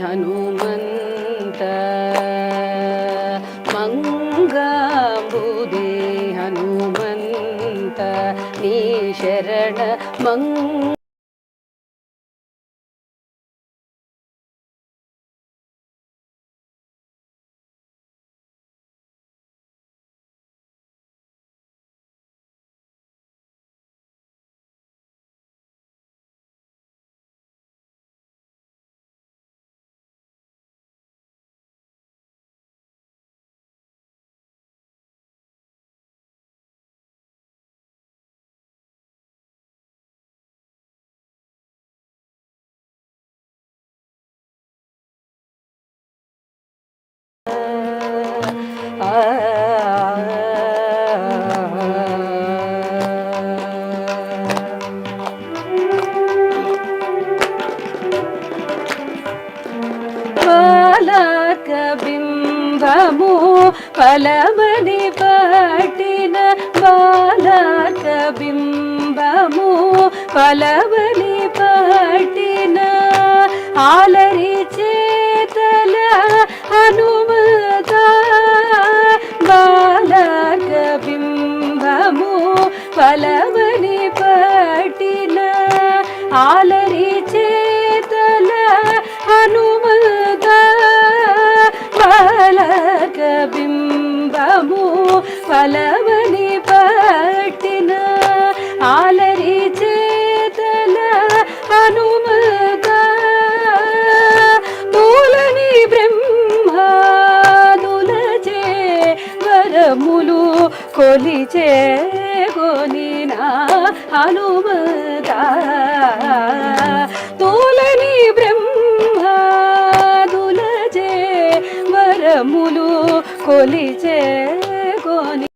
ಹನುಮಂತ ಮಂಗಾಂಬುದೇ ಹನುಮಂತ ನೀ ಶರಣ బింబము పలమని పట్టిన బాలక బింబము పలమని పట్టిన ఆలరి చేతల హనుమత బాలక బింబము పలమని పట్టిన ఆలరి చేతల హనుమత బాలక బింబము పలమని పట్టిన ఆలరి చేతల హనుమత తూలని బ్రహ్మాదులచే వరములు కొలిచే కొనిన హనుమత తూలని బ్రహ్మాదులచే వరములు కొలిచే కొని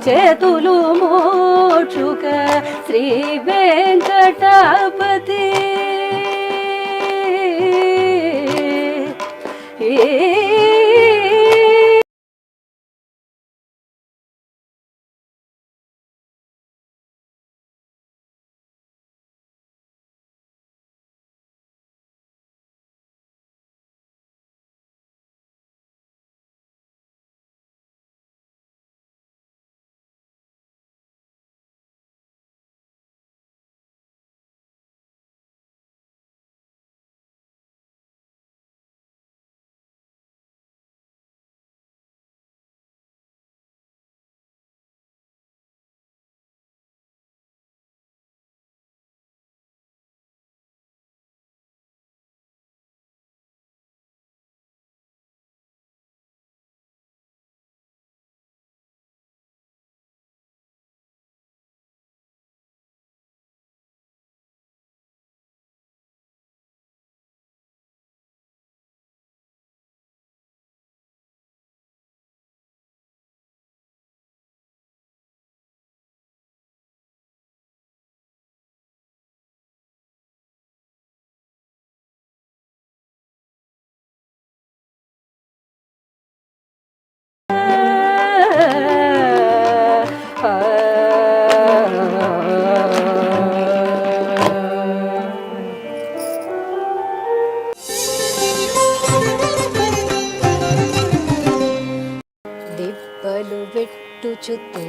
చేతులు మోక్షుక శ్రీ వెంకటాపతి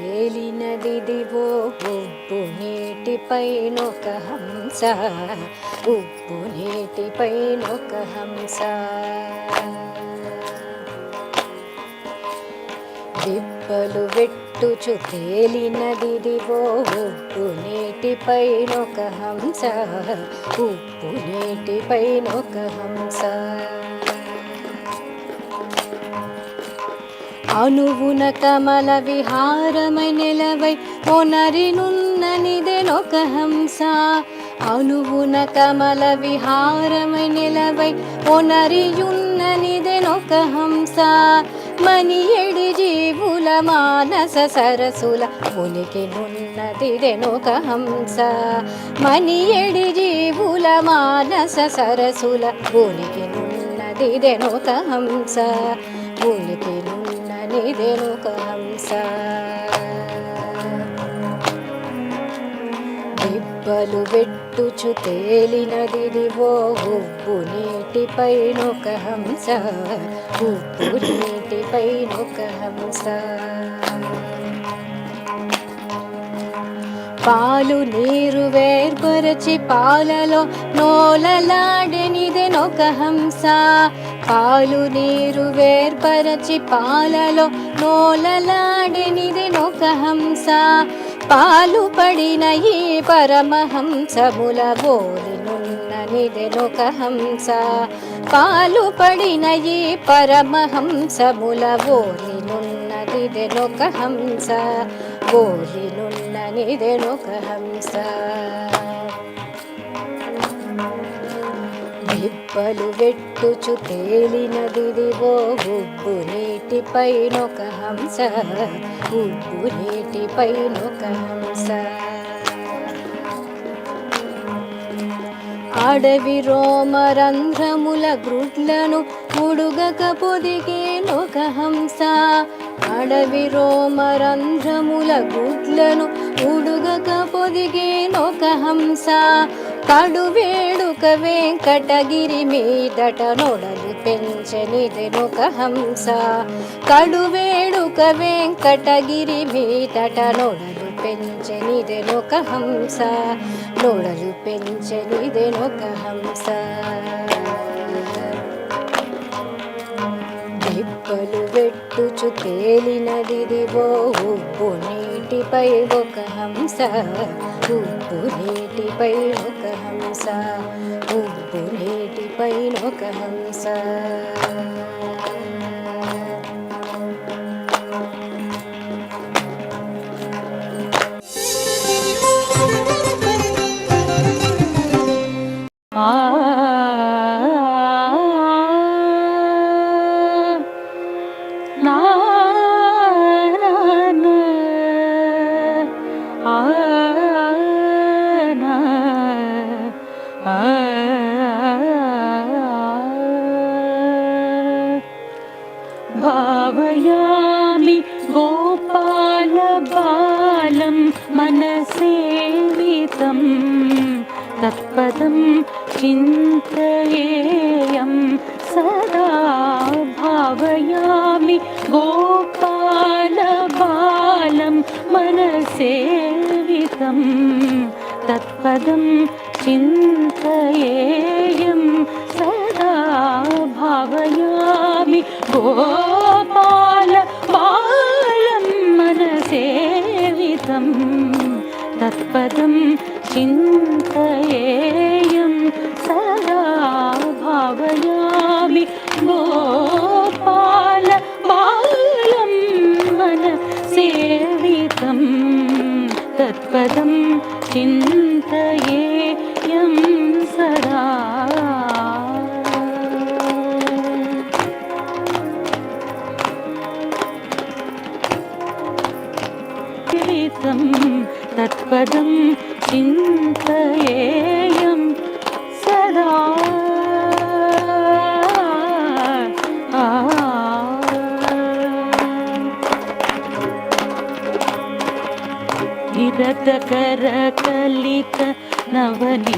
తేలినదిదివో ఉప్పు నీటిపైనొక హంస, ఉప్పు నీటిపైనొక హంస. దిబ్బలు వెట్టుచు తేలినదిదివో ఉప్పు నీటిపైనొక హంస, ఉప్పు నీటిపైనొక హంస. అనువున కమల విహారమై నెలవై ఒనరినున్ననిదెనొక హంస, అనువున కమల విహారమై నెలవై ఒనరియున్ననిదెనొక హంస. మనియడి జీవుల మానస సరసుల ఉనికి నున్నదిదెనొక హంస, మనియడి జీవుల మానస సరసుల ఉనికి నున్నదిదెనొక హంస, ఉనికి నున్ననిదెనొక హంస. దిబ్బలు వెట్టుచు తేలినదిదివో ఉప్పు నీటిపైనొక హంస, ఉప్పు నీటిపైనొక హంస. పాలు నీరు వేర్పరచి పాలలో నోలలాడెనిదెనొక హంస, పాలు నీరు వేర్పరచి పాలలో నోలలాడెనిదెనొక హంస. పాలు పడిన ఈ పరమహంసముల ఓలినున్ననిదెనొక హంస, పాలు పడిన ఈ పరమహంసముల ఓలినున్ననిదెనొక హంస, ఓలినున్ననిదెనొక హంస. దిబ్బలు వెట్టుచు తేలినదిదివో ఉప్పు నీటిపైనొక హంస, ఉప్పు నీటిపైనొక హంస. అడవి రోమరంధ్రముల గ్రుడ్లను ఉడుగక పొదిగేనొక హంస, అడవి రోమరంధ్రముల గ్రుడ్లను ఉడుగక పొదిగేనొక హంస. కడువేడుక వెంకటగిరి మీదట నొడలు పెంచెనిదెనొక హంస, కడువేడుక వెంకటగిరి మీదట నొడలు పెంచెనిదెనొక హంస, నొడలు పెంచెనిదెనొక హంస. దిబ్బలు వెట్టుచు తేలినదిదివో ఉప్పు నీటిపై ఒక హంస, ఉప్పు నీటిపైనొక హంస, ఉప్పు నీటిపైనొక హంస. భావయామి గోపాల బాలం మనసేవితం తత్పదం చింతయేయం సదా. భావయామి గోపాల బాలం మనసేవితం తత్పదం చింతయేయం సదా. భావయామి గోపాల బాలం మనసేవితం తత్పదం చింతయేయం సదా. భావయామి గోపాల బాలం మనసేవితం తత్పదం చింతయేయం సదా. తత్పదం చింతయేయం సదా. నిరతకర కలిత నవని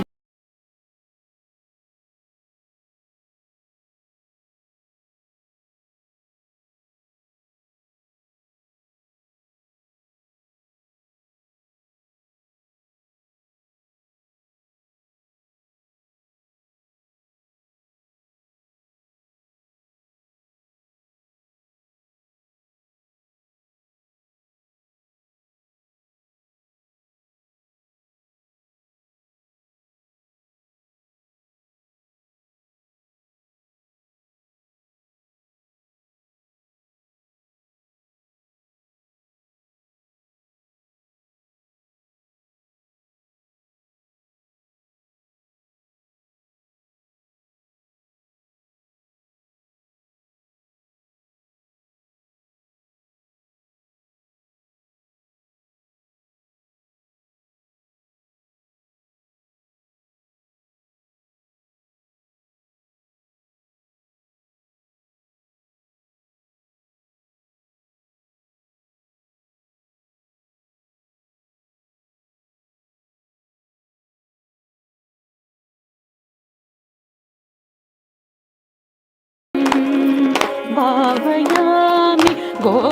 భావయామి గోపాలమాలం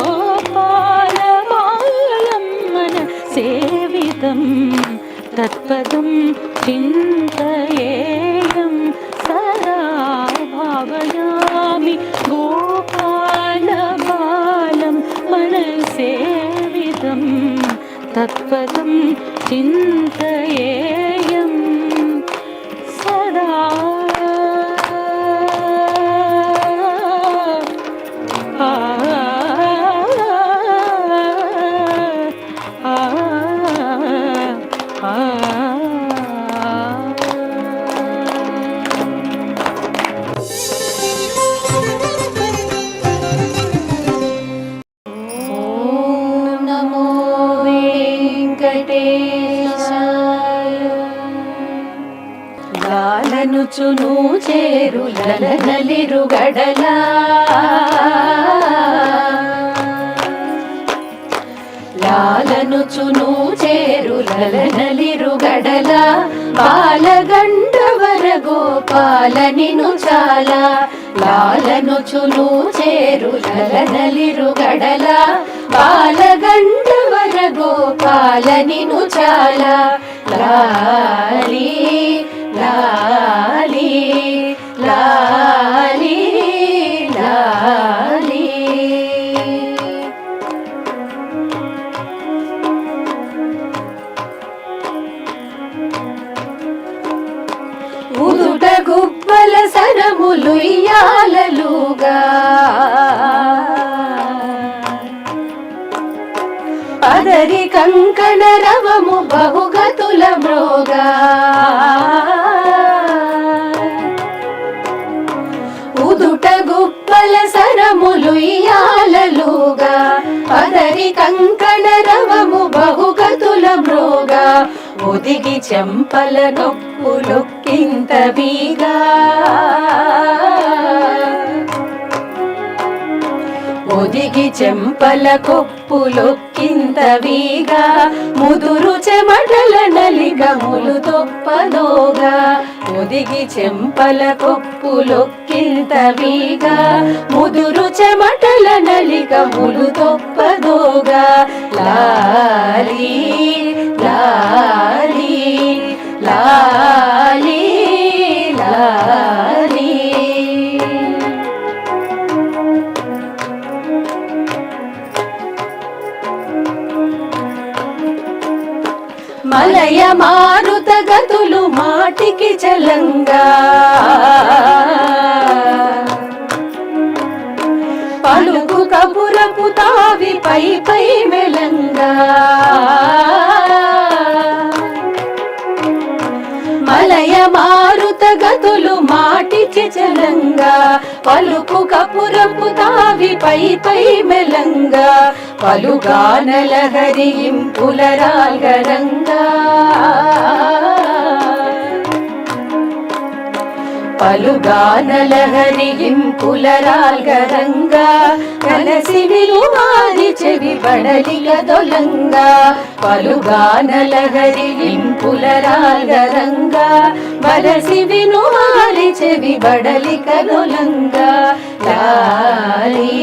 మన సేవితం తత్పదం చింతయేయం సదా భావయామి గోపాలబాలం మన సేవితం తత్పదం చింతయేయం సదా లాలనుచును చేరు లలనలిరుగడలా లాలనుచును చేరు లలనలిరుగడలా బాలగండవర గోపాల నిను చాలా లాలనుచును చేరు లలనలిరుగడలా బాలగండవర గోపాల నిను చాలా లాలి లాలి లాలి లాలి ఉదుట గుబ్బల సరములు ఇయ్యాలలుగా అదరి కంకణ రవము బహుగతుల మ్రోగా ఉదుట గుబ్బల సరములు ఇయ్యాలలుగా అదరి కంకణ రవము బహుగతుల మ్రోగా ఒదిగి చెంపల నొప్పులొక్కింత బీగా ఒదిగి చెంపల కొప్పులొక్కింత వీగా ముదురు చెమటల నలిగములు తొప్పదోగా ఒదిగి చెంపల కొప్పులొక్కింత వీగా ముదురు చెమటల నలిగములు తొప్పదోగా లాలి లాలి లాలి లాలి మలయ మారుత గతులు మాటికి చలంగా పలుకు కపురపు తావి పై పై మెలంగా మలయ మారుత గతులు మాటికి చలంగా పలుకు కపురపు తావి పై పై మెలంగా పలుగానల హరింపులరాల్గరంగా పలుగానల హరింపులరాల్గరంగా కలసి విలువారి చెవి బడలిగ దొలంగా పలుగానల హరింపులరాల్గరంగా వలసి వినువారి చెవి బడలిక దొలంగా లాలి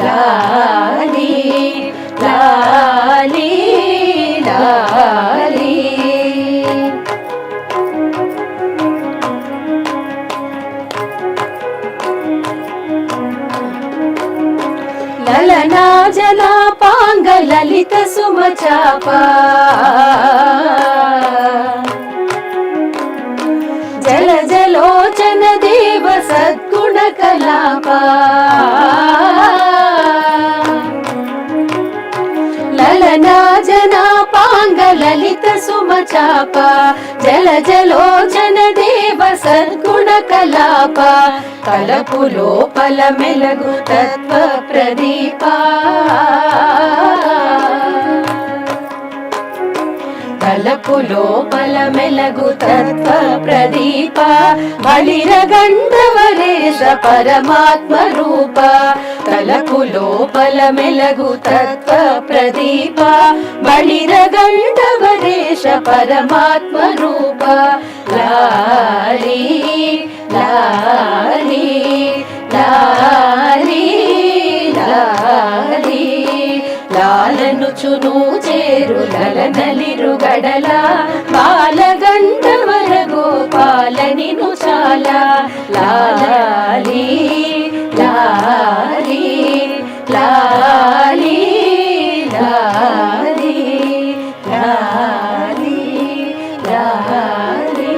లాలి లాలి లాలి లలనా జలా పాంగ లలిత సుమచాప జల జలోచన దేవ సద్గుణ కలాప లలనా జనా పాంగ లలిత సుమచాప జల జలోచన దేవ సద్గుణ కలాప కలపు లోపల మెలగు తత్వ ప్రదీప కలపు లోపల మెలగు తత్వ ప్రదీప బలిర గంధవరేశ పరమాత్మ రూప కలపు లోపల మెలగు తత్వ ప్రదీప బలిర గంధవరేశ పరమాత్మ రూప లాలి లాలి లాలి లాలనుచును చేరులల నలిరుగడల బాలగంధర్వర గోపాల నిను చాలా లాలి లాలి లాలి లాలి లాలి లాలి.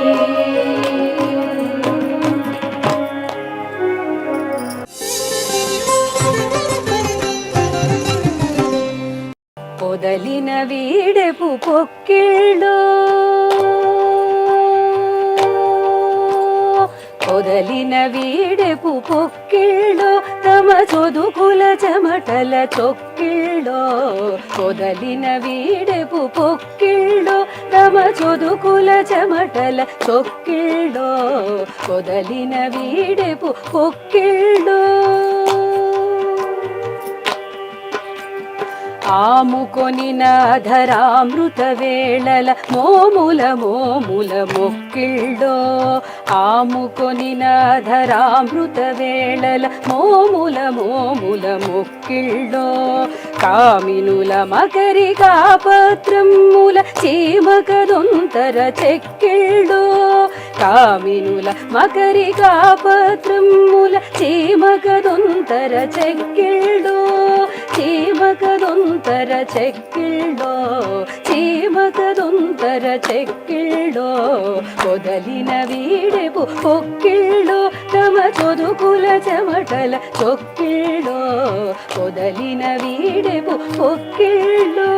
పొదలిన వీడెపు పొక్కిళ్ళు పొదలిన వీడెపు పొక్కిళ్ళు తమ చొదుకుల చెమటల చొక్కిళ్ళో పొదలిన వీడెపు పొక్కిళ్ళు తమ చొదుకుల చెమటల చొక్కిళ్ళో పొదలిన వీడెపు పొక్కిళ్ళు ఆముకొనిన ధరామృత వేళల మోముల మోముల మొక్కిళ్ళో ఆముకొనిన ధరామృత వేళల మోముల మోముల మొక్కిళ్ళో కామినుల మకరికా పత్రముల చీమకదొంతర చెక్కిళ్ళో కామినుల మకరికా పత్రముల చీమకదొంతర చెక్కిళ్ళో చీమకదొంతర చెక్కిళ్ళో చీమకదొంతర చెక్కిళ్ళో పొదలిన వీడెపు పొక్కిళ్ళో తమ చొదుకుల చెమటల చొక్కిళ్ళో పొదలిన వీడెపు పొక్కిళ్ళో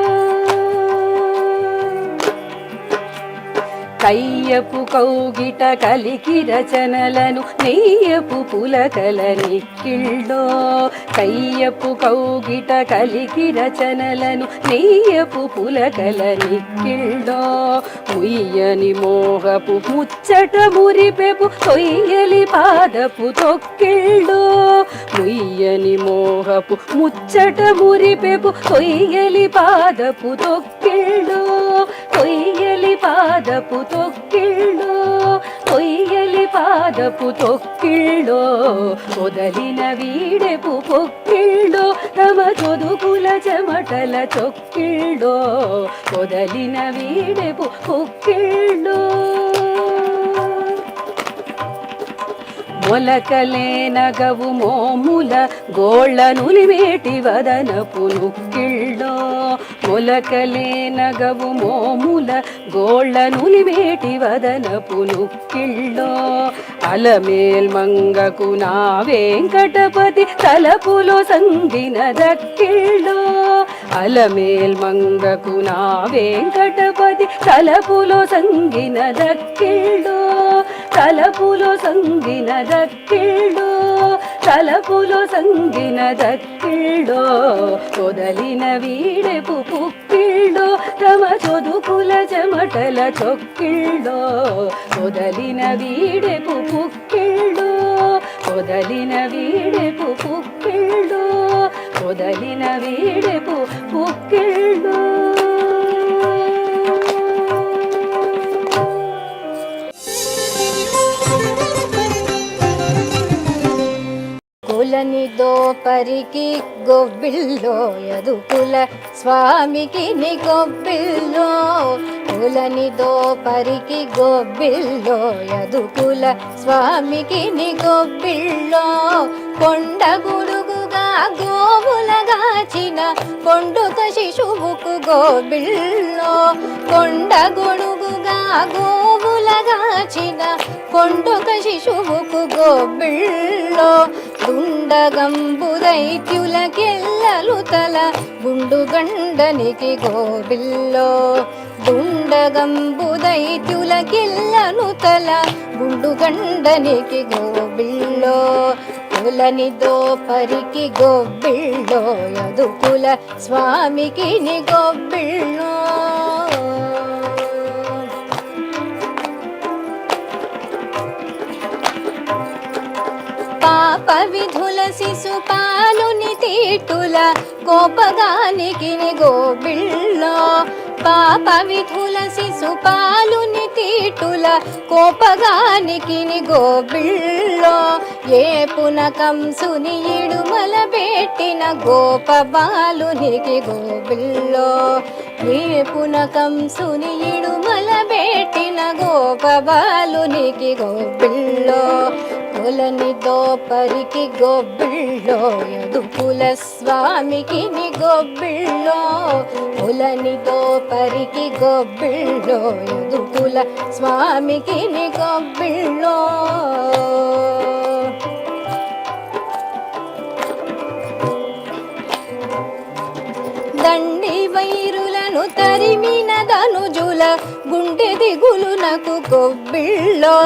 కయ్యపు కౌగిట కలికి రచనలను నెయ్యపు పులకల నిక్కిళ్ళో కయ్యపు కౌగిట కలికి రచనలను నెయ్యపు పులకల నిక్కిళ్ళో ముయ్యని మోహపు ముచ్చట మురిపెపు తొయ్యలి పాదపు తొక్కిళ్ళో ముయ్యని మోహపు ముచ్చట మురిపెపు తొయ్యలి పాదపు తొక్కిళ్ళో తొయ్యలి పాదపు తొక్కిళ్ళో తొయ్యలి పాదపు తొక్కిళ్ళో పొదలిన వీడెపు పొక్కిళ్ళో తమ చొదుకుల చెమటల చొక్కిళ్ళో పొదలిన వీడెపు పొక్కిళ్ళో మొలకలే నగవు మోముల గోళ్ళ నులిమేటి వదనపు నుక్కిళ్ళో మొలకలే నగవు మోముల గోళ్ళ నులిమేటి వదనపు నుక్కిళ్ళో అలమేల్ మంగకు నా వెంకటపతి తలపులో సంగిన దక్కిళ్ళో అలమేల్ మంగకు నా వెంకటపతి తలపులో సంగిన దక్కిళ్ళో తలపులో సంగిన దక్కిళ్ళో తలపులో సంగిన దక్కిళ్ళో పొదలిన వీడెపు పుక్కిళ్ళో తమ చొదుకుల చెమటల చొక్కిళ్ళో పొదలిన వీడెపు పుక్కిళ్ళో పొదలిన వీడెపు పుక్కిళ్ళో పొదలిన వీడెపు పుక్కిళ్ళో. కులని దోపరికి గొబ్బిల్లో యదుకుల స్వామికి ని గొబ్బిల్లో కులని దోపరికి గొబ్బిల్లో యదుకుల స్వామికి ని గొబ్బిల్లో కొండ గుడుగుగా గోవులగాచిన కొండుక శిశువుకు గోబిల్లో కొండ గొడుగుగా గోవులగాచిన కొండుక శిశువుకు గోబిల్లో దుండగంబుదైత్యులకెల్లలు తల గుండుగండనికి గోబిల్లో దుండగంబుదైత్యులకెల్లను తల గుండుగండనికి గోబిల్లో కులని దోపరికి గొబ్బిళ్ళో యదుకుల స్వామికి ని గొబ్బిళ్ళో పాప విధుల శిశుపాలుని తీటుల కోపగానికి ని గోబిళ్ళో పాప విధుల శిశుపాలుని తీటుల కోపగానికి గోబిళ్ళో ఏ పునకంసుని ఇడుమల పెట్టిన గోప బాలునికి గోబిళ్ళో ఏ పునకంసుని ఇడుమల పెట్టిన గోప బాలునికి గోబిళ్ళో కొలని దోపరికి గొబ్బిళ్ళో యదుకుల స్వామికి గొబ్బిళ్ళో కొలని దోపరికి గొబ్బిళ్ళో యదుకుల స్వామికి గొబ్బిళ్ళో దండి వైరులను తరిమిన ధనుజుల గుండె దిగులునకు గొబ్బిళ్ళో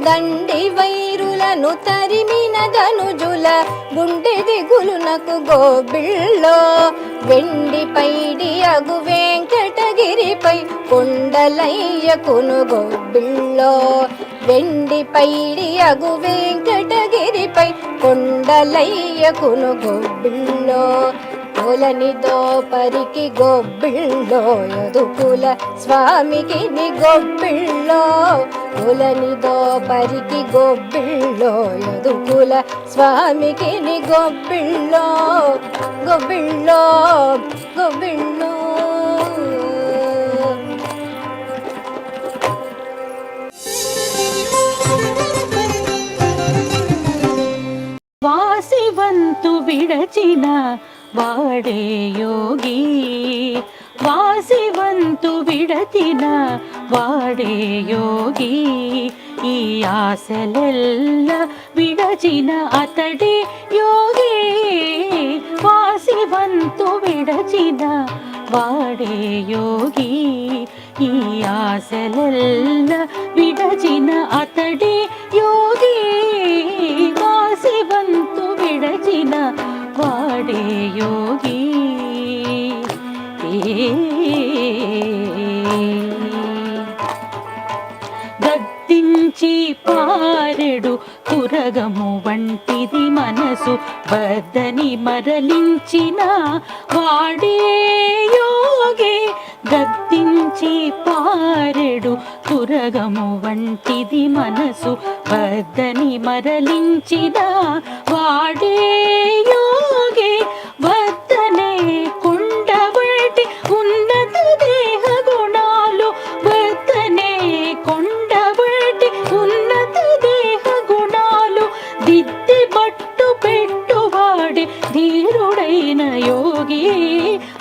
దండి వైరులను తరిమిన ధనుజుల గుండె దిగులునకు గోబిళ్ళో వెండి పైడి అగు వెంకటగిరిపై కొండలయ్యకును గోబిళ్ళో వెండి పైడి అగు వెంకటగిరిపై కొండలయ్యకును గోబిళ్ళో కొలని దోపరికి గొబ్బిళ్ళో యదుకుల స్వామికి గొబ్బిళ్ళో కొలని దోపరికి గొబ్బిళ్ళో యదుకుల స్వామికి గొబ్బిళ్ళో గొబ్బిళ్ళో గొబ్బిళ్ళో వాసివంతు విడచిన వాడే యోగి వాసివంతు విడచిన వాడే యోగి ఈ ఆశలెల్ల విడచిన అతడే యోగి వాసివంతు విడచిన వాడే యోగి ఈ ఆశలెల్ల విడచిన అతడే యోగి వాసివంతు విడచిన వాడే యోగి గద్దించి పారెడు తురగము వంటిది మనసు బద్దని మరలించిన వాడే యోగి గద్దించి పారెడు తురగము వంటిది మనసు బద్దని మరలించిన వాడే యోగి వద్దనే కొండబట్టి ఉన్నత దేహ గుణాలు వద్దనే కొండబట్టి ఉన్నత దేహ గుణాలు దిద్ది బట్టు పెట్టువాడే ధీరుడైన యోగి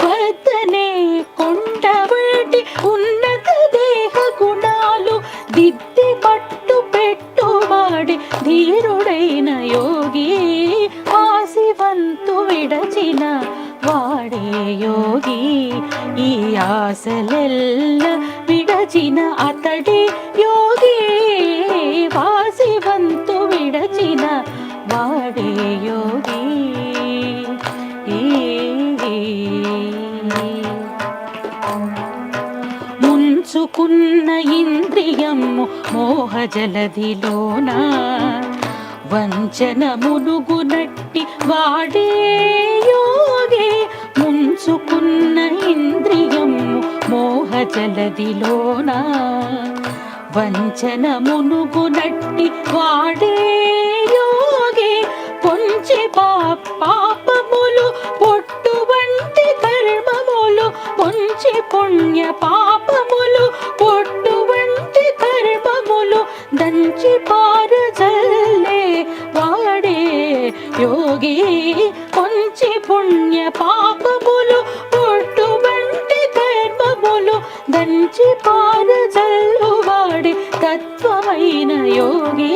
వద్దనే కొండబట్టి ఉన్నత దేహ గుణాలు దిద్ది బట్టు పెట్టువాడే ధీరుడైన యోగి ఆశివంతు విడచిన వాడే యోగి ఈ ఆశలెల్ల విడచిన అతడే యోగి వాసివంతు విడచిన వాడే యోగి ముంచుకున్న ఇంద్రియము మోహజలధిలోన వంచన మునుగునట్టి వాడే యోగి ముంచుకున్న ఇంద్రియము మోహజలధిలోన వంచన మునుగునట్టి వాడే యోగి పొంచి పాపములు పొట్టు వంటి కర్మములు పొంచి పుణ్య పాపములు పొట్టు వంటి కర్మములు దంచి పారజల్లే వాడే యోగి పొంచి పుణ్య పాపములు పొట్టు వంటి కర్మములు దంచి పారజల్లు వాడే తత్వమైన యోగి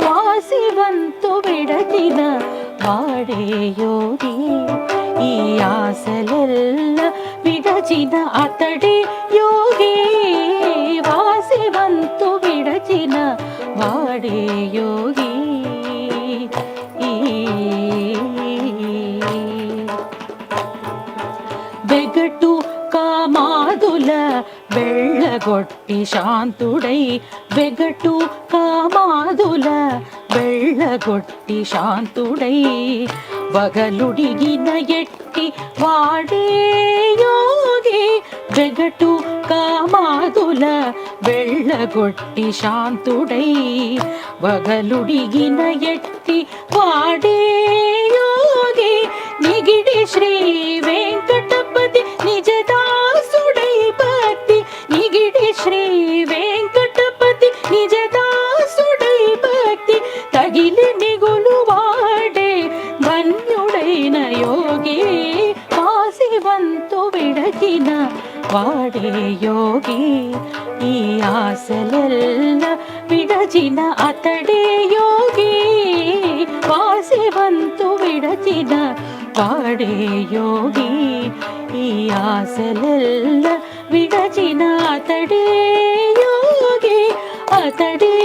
వాసివంతు విడచిన వాడే యోగి ఈ ఆశలెల్ల విడచిన అతడే యోగి వాసివంతు విడచిన వాడే యోగి వెగటు కామాదుల వెళ్ళగొట్టి శాంతుడై వెగటు కామాదుల వెళ్ళగొట్టి శాంతుడై వగలుడిగిన ఎట్టి వాడే యోగి వెగటు కామాదుల వెళ్ళగొట్టి శాంతుడై వగలుడిగిన ఎట్టి వాడే యోగి నిగిడి శ్రీ వెంకటపతి నిజదాసుడై భక్తి నిగిడి శ్రీ వెంకటపతి నిజదాసుడై భక్తి తగిలి మిగులు వాడే ధన్యుడైన యోగి కాశివంతు విడచిన వాడే యోగి ఈ ఆశలెల్ల విడచిన అతడే యోగి వాసివంతు విడచిన వాడే యోగి ఈ ఆశలెల్ల విడచిన అతడే యోగి అతడే